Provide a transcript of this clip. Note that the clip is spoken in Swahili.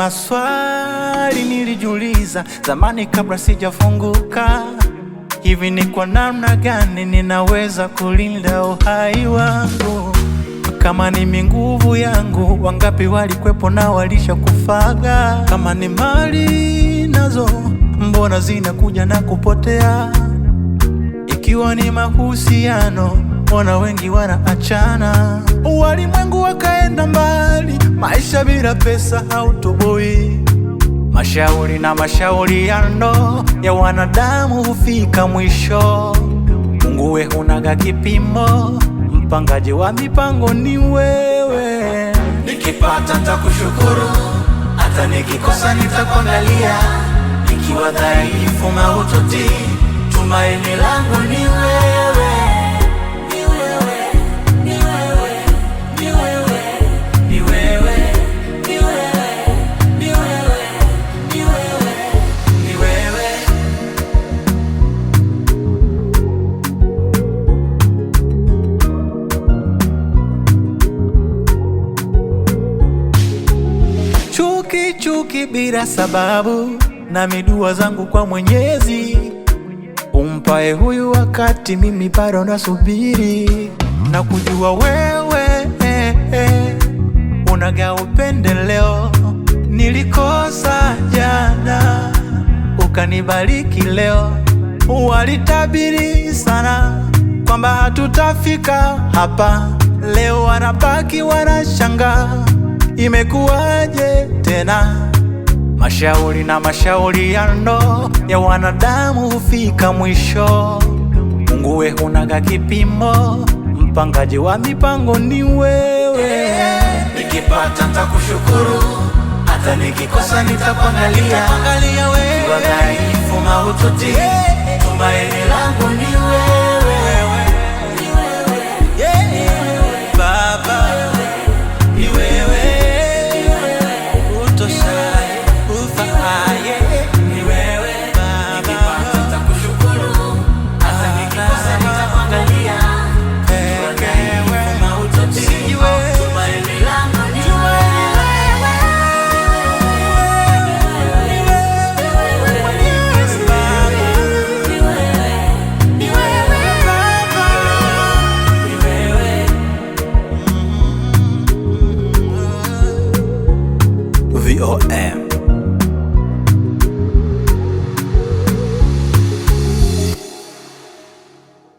maswali nilijiuliza zamani kabla sijafunguka. Hivi ni kwa namna gani ninaweza kulinda uhai wangu? Kama ni nguvu yangu, wangapi walikwepo na walisha kufaga? Kama ni mali nazo, mbona zinakuja na kupotea? Ikiwa ni mahusiano, mbona wengi wanaachana? Walimwengu wakaenda mbali, maisha bila pesa hautoboi. Mashauri na mashauriano ya wanadamu hufika mwisho. Mungu we hunaga kipimo, mpangaji wa mipango ni wewe. Nikipata nitakushukuru, hata nikikosa nitakuangalia. Nikiwa dhaifu mahututi, tumaini langu ni wewe. Chuki bila sababu, na midua zangu kwa Mwenyezi. Umpae huyu wakati mimi bado nasubiri, na kujua wewe unaga upendeleo. Nilikosa jana, ukanibariki leo. Walitabiri sana kwamba hatutafika hapa, leo wanabaki wanashangaa. Imekuwaje tena? Mashauri na mashauriano ya wanadamu hufika mwisho. Mungu we hunaga kipimo, mpangaji wa mipango ni wewe. Nikipata nitakushukuru, hata nikikosa nitakuangalia. Nikiwa dhaifu mahututi, tumaini langu ni wewe. Baba ni wewe, utoshaye ufaaye ni wewe. Nikipata nitakushukuru, hata nikikosa nitakuangalia. Nikiwa dhaifu mahututi, tumaini langu ni VOM.